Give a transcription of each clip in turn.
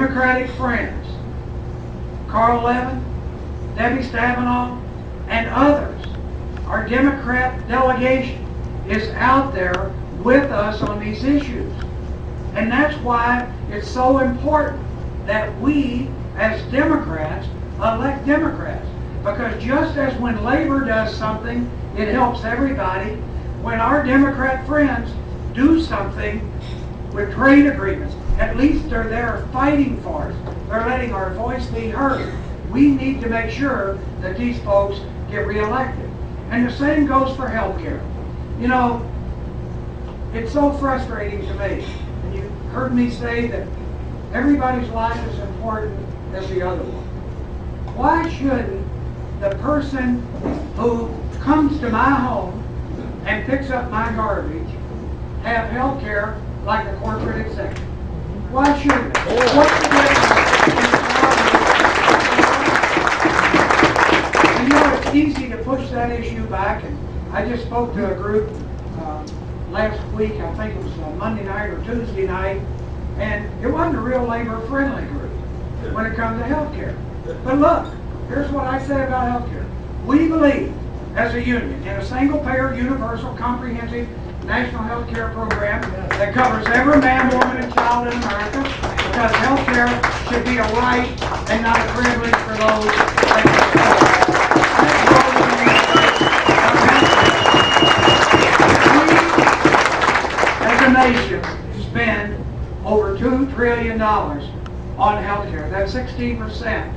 Democratic friends, Carl Levin, Debbie Stabenow, and others, our Democrat delegation is out there with us on these issues. And that's why it's so important that we, as Democrats, elect Democrats. Because just as when Labor does something, it helps everybody, when our Democrat friends do something with trade agreements, at least they're there fighting for us. They're letting our voice be heard. We need to make sure that these folks get reelected. And the same goes for health care. You know, it's so frustrating to me. And you heard me say that everybody's life is important as the other one. Why shouldn't the person who comes to my home and picks up my garbage have health care like a corporate executive? Why shouldn't it? What's the difference? And you know, it's easy to push that issue back. And I just spoke to a group last week, I think it was Monday night or Tuesday night, and it wasn't a real labor-friendly group when it comes to health care. But look, here's what I say about health care. We believe, as a union, in a single-payer, universal, comprehensive national health care program that covers every man, woman, and child in America, because health care should be a right and not a privilege for those that nation spend over $2 trillion on health care. That's 16%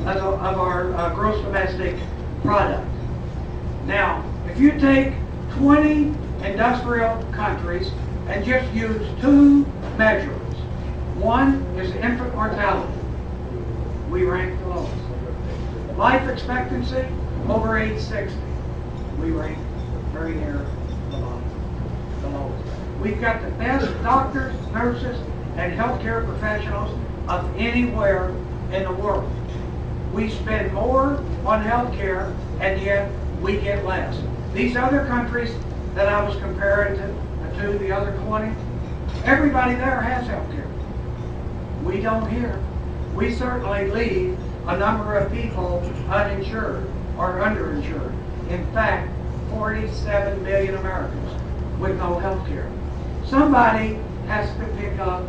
of our gross domestic product. Now, if you take 20 industrial countries and just use two measures, one is infant mortality. We rank the lowest. Life expectancy over age 60. We rank very near the lowest. We've got the best doctors, nurses, and healthcare professionals of anywhere in the world. We spend more on healthcare, and yet we get less. These other countries that I was comparing to the other 20, everybody there has healthcare. We don't here. We certainly leave a number of people uninsured or underinsured. In fact, 47 million Americans with no health care. Somebody has to pick up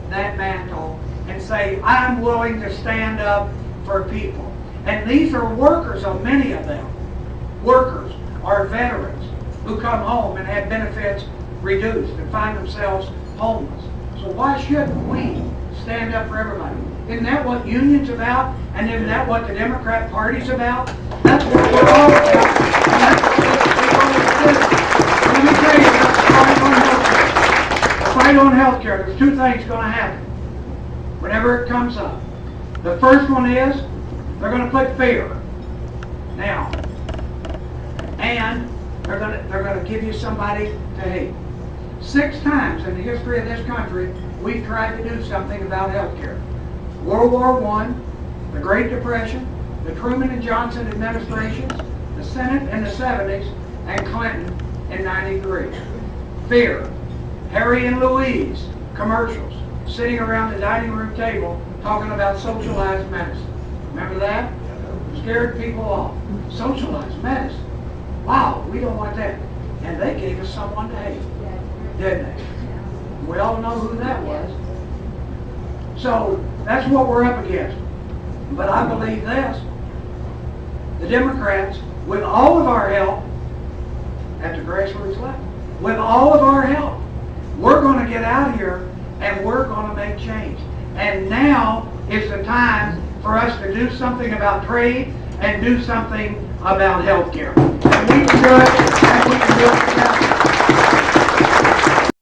that mantle and say, I'm willing to stand up for people. And these are workers, many of them. Workers are veterans who come home and have benefits reduced and find themselves homeless. So why shouldn't we stand up for everybody? Isn't that what union's about? And isn't that what the Democrat Party's about? That's what we're all about. And that's what we're always do. Let me tell you about the fight on health care. The fight on health care, there's two things going to happen whenever it comes up. The first one is they're going to put fear. Now, and they're going to give you somebody to hate. 6 times in the history of this country, we've tried to do something about health care. World War I, the Great Depression, the Truman and Johnson administrations, the Senate in the 70s, and Clinton in 93. Fear. Harry and Louise commercials, sitting around the dining room table talking about socialized medicine. Remember that? Scared people off. Socialized medicine. Wow, we don't want that. And they gave us someone to hate, didn't they? We all know who that was. So that's what we're up against. But I believe this. The Democrats, with all of our help, at the grassroots level, with all of our help, we're going to get out here and we're going to make change. And now is the time for us to do something about trade and do something about health care. And we can do it, and we can do it together.